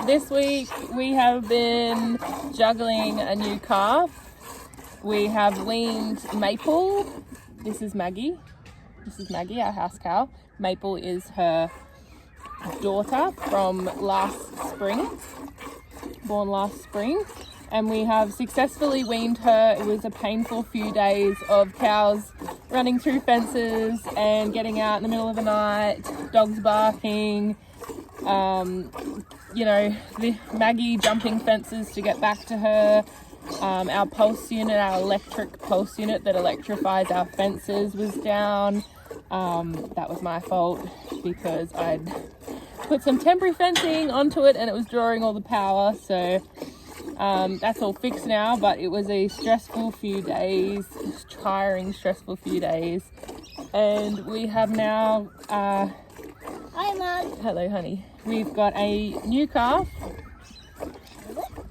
this week we have been juggling a new calf. We have weaned Maple. This is Maggie. This is Maggie, our house cow. Maple is her daughter from last spring, born last spring. And we have successfully weaned her. It was a painful few days of cows running through fences and getting out in the middle of the night, dogs barking, the Maggie jumping fences to get back to her. Our pulse unit, our electric pulse unit that electrifies our fences was down. That was my fault because I'd put some temporary fencing onto it and it was drawing all the power. So that's all fixed now, but it was a stressful few days, tiring, stressful few days. And we have now... Hi, Mum. Hello, honey. We've got a new calf.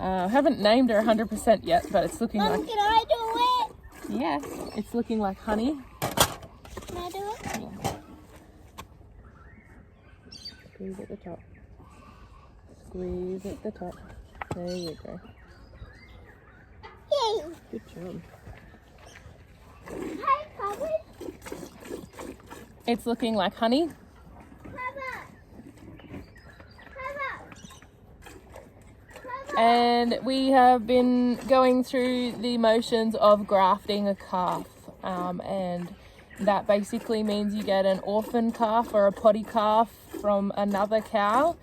Haven't named her 100% yet, but it's looking Mum, like... can I do it? Yes, it's looking like honey. Can I do it? Yeah. Squeeze at the top. Squeeze at the top. There you go. Yay. Good job. Hi, Papa. It's looking like honey. And we have been going through the motions of grafting a calf, and that basically means you get an orphan calf or a potty calf from another cow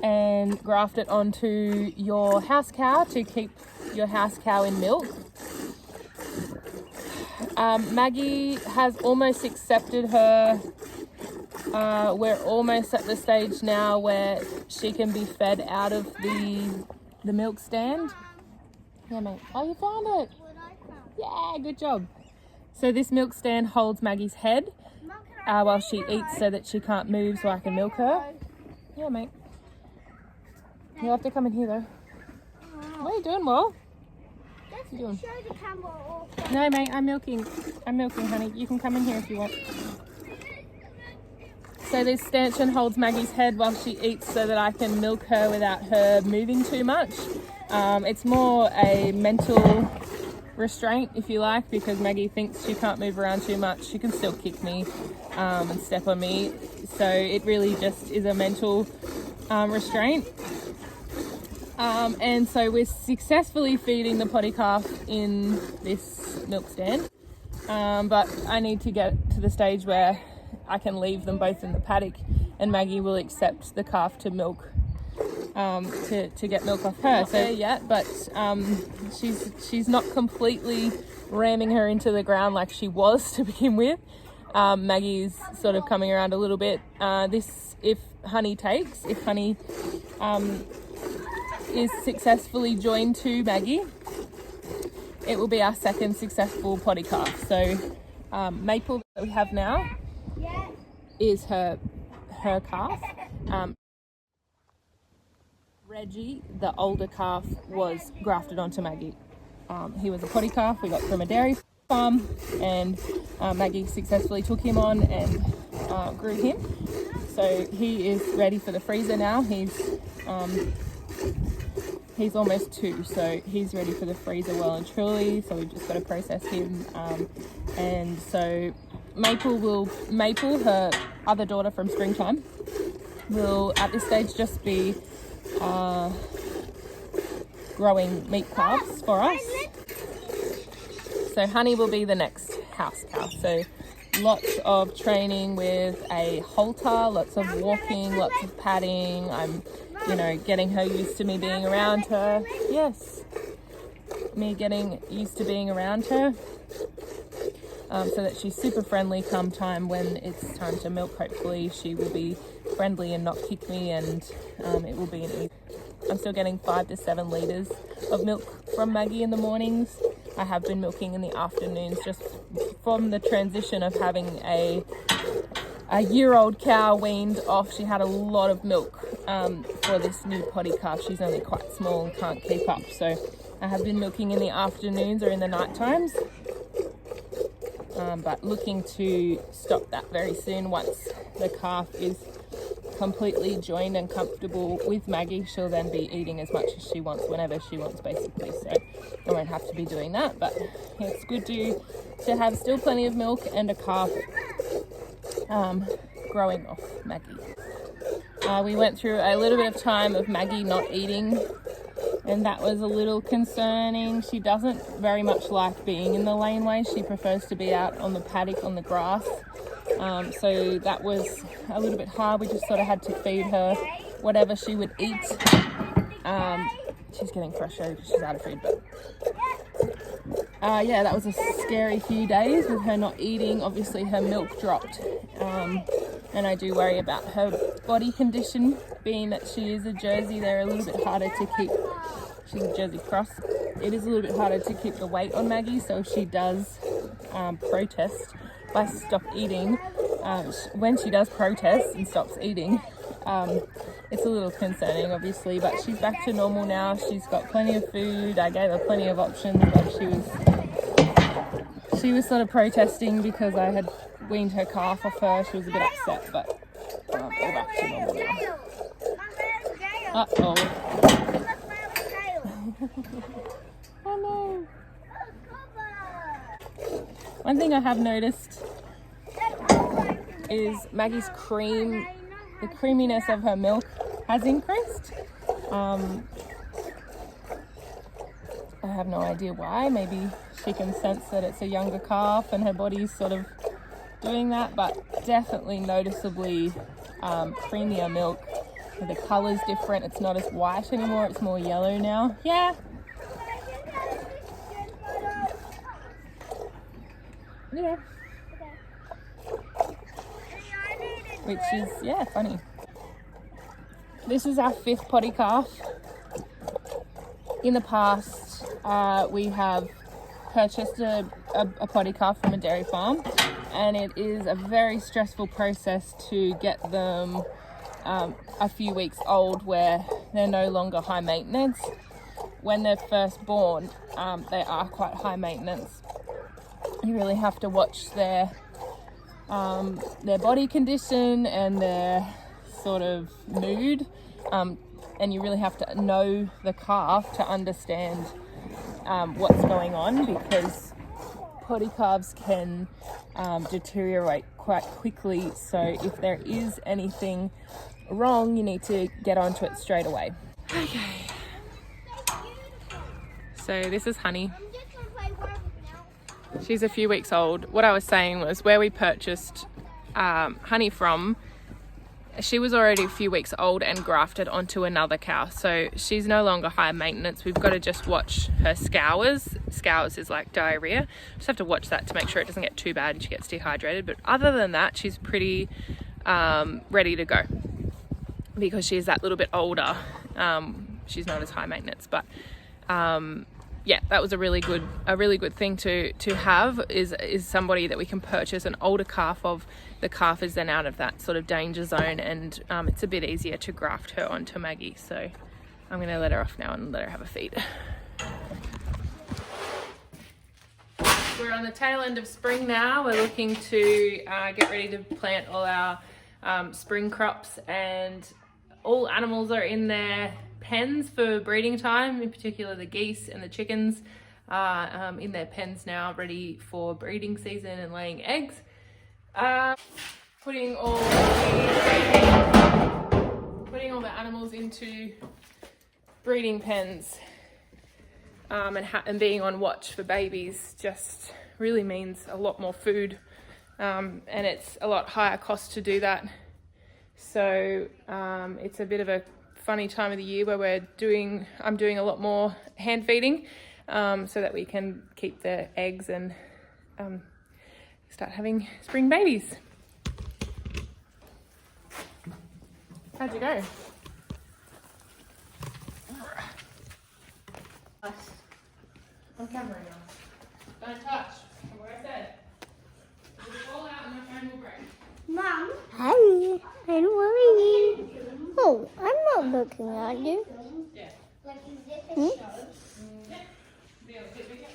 and graft it onto your house cow to keep your house cow in milk. Maggie has almost accepted her. We're almost at the stage now where she can be fed out of the milk stand. Yeah, mate. Oh, you found it. Yeah, good job. So this milk stand holds Maggie's head while she eats so that she can't move so I can milk her. Yeah, mate. You'll have to come in here though. What are you doing, Will? Just show the camera off. No, mate, I'm milking, honey. You can come in here if you want. So this stanchion holds Maggie's head while she eats so that I can milk her without her moving too much. It's more a mental restraint, if you like, because Maggie thinks she can't move around too much. She can still kick me and step on me. So it really just is a mental restraint. And so we're successfully feeding the potty calf in this milk stand. But I need to get to the stage where I can leave them both in the paddock and Maggie will accept the calf to milk, to get milk off her. So yet, but she's not completely ramming her into the ground like she was to begin with. Maggie's sort of coming around a little bit. If Honey is successfully joined to Maggie, it will be our second successful potty calf. So Maple that we have now is her calf. Reggie, the older calf, was grafted onto Maggie. He was a potty calf we got from a dairy farm, and Maggie successfully took him on and grew him. So he is ready for the freezer now. He's almost 2, so he's ready for the freezer well and truly. So we've just got to process him. And so Maple, her other daughter from springtime, will at this stage just be growing meat calves for us. So Honey will be the next house cow. So lots of training with a halter, lots of walking, lots of padding. I'm getting her used to me being around her. Yes, me getting used to being around her, so that she's super friendly come time when it's time to milk. Hopefully she will be friendly and not kick me, and it will be an easy. I'm still getting 5 to 7 litres of milk from Maggie in the mornings. I have been milking in the afternoons just from the transition of having a year-old cow weaned off. She had a lot of milk for this new potty calf. She's only quite small and can't keep up. So I have been milking in the afternoons or in the night times. But looking to stop that very soon once the calf is completely joined and comfortable with Maggie, she'll then be eating as much as she wants whenever she wants, basically. So I won't have to be doing that, but it's good to have still plenty of milk and a calf growing off Maggie. We went through a little bit of time of Maggie not eating, and that was a little concerning. She doesn't very much like being in the laneway. She prefers to be out on the paddock on the grass. So that was a little bit hard. We just sort of had to feed her whatever she would eat. She's getting frustrated because she's out of food, but yeah, that was a scary few days with her not eating. Obviously her milk dropped, and I do worry about her body condition, being that she is a Jersey. They're a little bit harder to keep. She's a Jersey cross. It is a little bit harder to keep the weight on Maggie, so if she does protest by stop eating, when she does protest and stops eating, it's a little concerning, obviously, but she's back to normal now. She's got plenty of food. I gave her plenty of options, but she was sort of protesting because I had weaned her calf off her. She was a bit upset, but we're back to normal now. Uh-oh. Oh no. One thing I have noticed is Maggie's cream, the creaminess of her milk has increased. I have no idea why. Maybe she can sense that it's a younger calf and her body's sort of doing that, but definitely noticeably creamier milk. The colour's different. It's not as white anymore. It's more yellow now. Yeah. Yeah. Which is, yeah, funny. This is our 5th potty calf. In the past, we have purchased a potty calf from a dairy farm, and it is a very stressful process to get them a few weeks old where they're no longer high maintenance. When they're first born, they are quite high maintenance. You really have to watch their body condition and their sort of mood, and you really have to know the calf to understand what's going on, because potty calves can deteriorate quite quickly. So if there is anything wrong, you need to get onto it straight away. Okay. So this is Honey. She's a few weeks old. What I was saying was, where we purchased Honey from, she was already a few weeks old and grafted onto another cow. So she's no longer high maintenance. We've got to just watch her scours. Scours is like diarrhea. Just have to watch that to make sure it doesn't get too bad and she gets dehydrated. But other than that, she's pretty ready to go, because she's that little bit older. She's not as high maintenance, but yeah, that was a really good thing to have, is somebody that we can purchase an older calf of. The calf is then out of that sort of danger zone, and it's a bit easier to graft her onto Maggie. So I'm going to let her off now and let her have a feed. We're on the tail end of spring now. We're looking to get ready to plant all our spring crops, and all animals are in their pens for breeding time. In particular, the geese and the chickens are in their pens now, ready for breeding season and laying eggs. Putting all the animals into breeding pens and being on watch for babies just really means a lot more food, and it's a lot higher cost to do that. So it's a bit of a funny time of the year where I'm doing a lot more hand feeding, so that we can keep the eggs and start having spring babies. How'd you go? On camera now. Don't touch. What I said. If you fall out and my phone will break. Mom. Hi. Don't worry. Oh, I'm not looking at you. Yeah. Like, is this a show? Yeah. Be able to get bigger.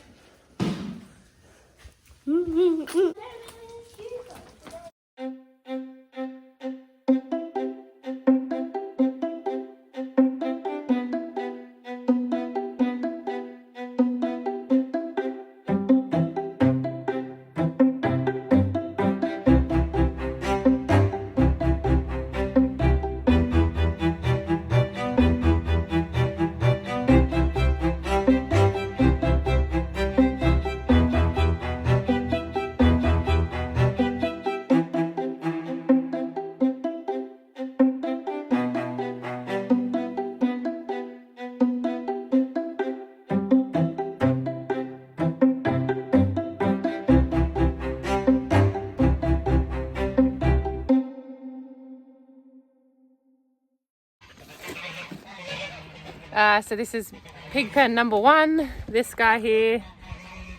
So this is pig pen number 1. This guy here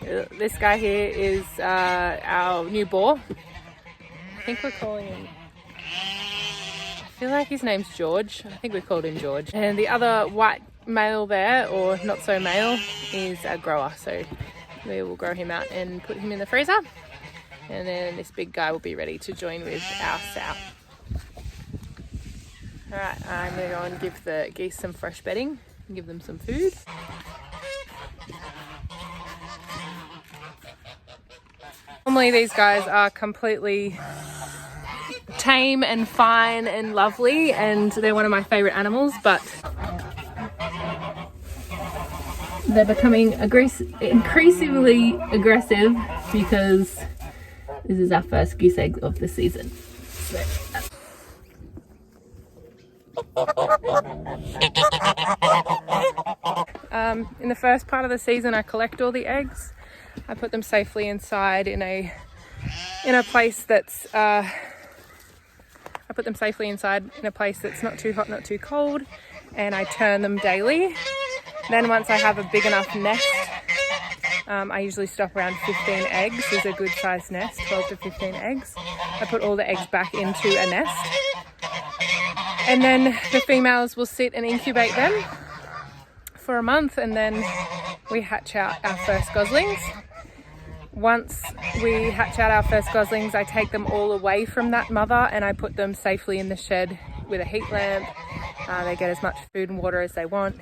is our new boar. I think we're calling him, I feel like his name's George. I think we called him George. And the other white male there, or not so male, is a grower. So we will grow him out and put him in the freezer. And then this big guy will be ready to join with our sow. Alright, I'm going to go and give the geese some fresh bedding and give them some food. Normally these guys are completely tame and fine and lovely, and they're one of my favourite animals, but they're becoming increasingly aggressive because this is our first goose egg of the season. In the first part of the season, I collect all the eggs. I put them safely inside in a place that's not too hot, not too cold, and I turn them daily. Then once I have a big enough nest, I usually stop around 15 eggs. Is a good sized nest, 12 to 15 eggs. I put all the eggs back into a nest, and then the females will sit and incubate them for a month, and then we hatch out our first goslings. Once we hatch out our first goslings, I take them all away from that mother and I put them safely in the shed with a heat lamp. They get as much food and water as they want,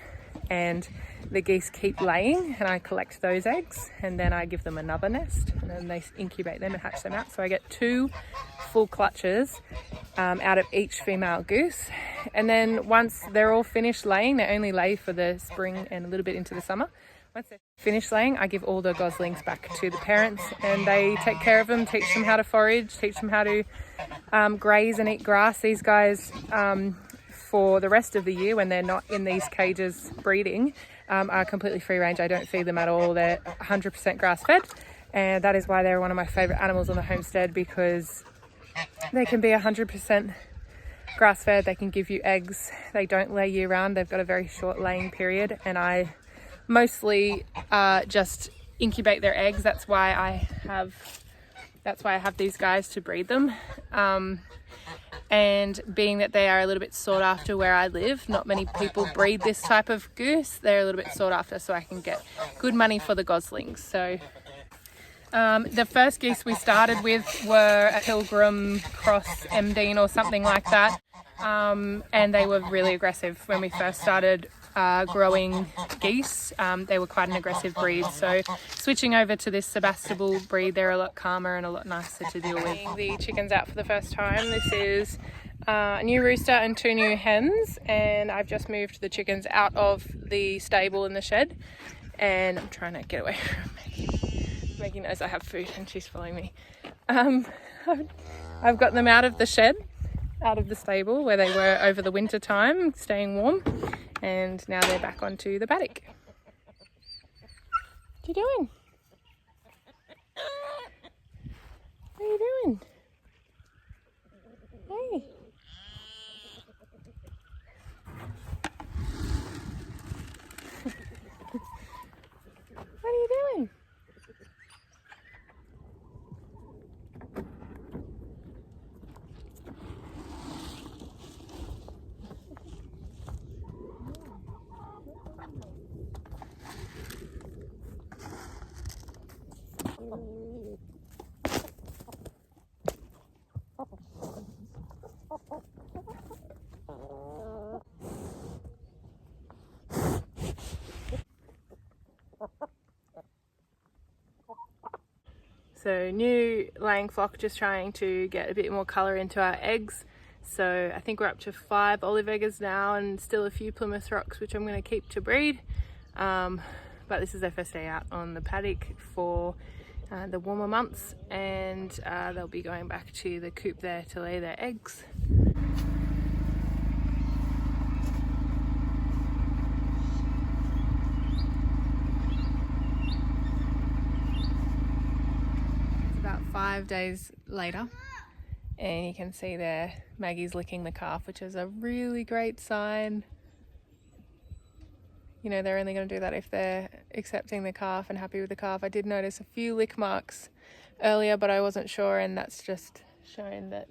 and the geese keep laying, and I collect those eggs and then I give them another nest, and then they incubate them and hatch them out. So I get 2 full clutches out of each female goose. And then once they're all finished laying, they only lay for the spring and a little bit into the summer. Once they're finished laying, I give all the goslings back to the parents, and they take care of them, teach them how to forage, teach them how to graze and eat grass. These guys, for the rest of the year when they're not in these cages breeding, are completely free range. I don't feed them at all. They're 100% grass fed, and that is why they're one of my favourite animals on the homestead, because they can be 100% grass fed. They can give you eggs. They don't lay year round. They've got a very short laying period, and I mostly just incubate their eggs. That's why I have these guys to breed them. And being that they are a little bit sought after where I live, not many people breed this type of goose. They're a little bit sought after, so I can get good money for the goslings. So the first geese we started with were a Pilgrim Cross Emdene or something like that, and they were really aggressive when we first started growing geese. They were quite an aggressive breed, so switching over to this Sebastopol breed, they're a lot calmer and a lot nicer to deal with. The chickens out for the first time. This is a new rooster and 2 new hens, and I've just moved the chickens out of the stable in the shed, and I'm trying to get away from Maggie. Maggie knows I have food and she's following me. I've got them out of the shed, out of the stable where they were over the winter time, staying warm, and now they're back onto the paddock. What are you doing? What are you doing? Hey. What are you doing? So new laying flock, just trying to get a bit more colour into our eggs. So I think we're up to 5 olive eggers now, and still a few Plymouth Rocks, which I'm going to keep to breed. But this is their first day out on the paddock for the warmer months, and they'll be going back to the coop there to lay their eggs. About 5 days later, and you can see there Maggie's licking the calf, which is a really great sign. you know, they're only going to do that if they're accepting the calf and happy with the calf. I did notice a few lick marks earlier, but I wasn't sure, and that's just showing that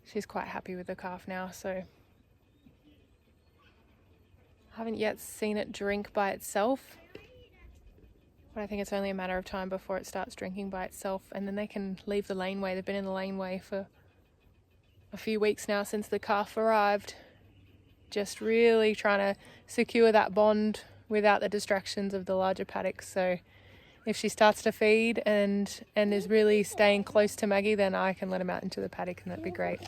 she's quite happy with the calf now. So I haven't yet seen it drink by itself, but I think it's only a matter of time before it starts drinking by itself, and then they can leave the laneway. They've been in the laneway for a few weeks now since the calf arrived, just really trying to secure that bond without the distractions of the larger paddock. So if she starts to feed and is really staying close to Maggie, then I can let him out into the paddock, and that'd be great.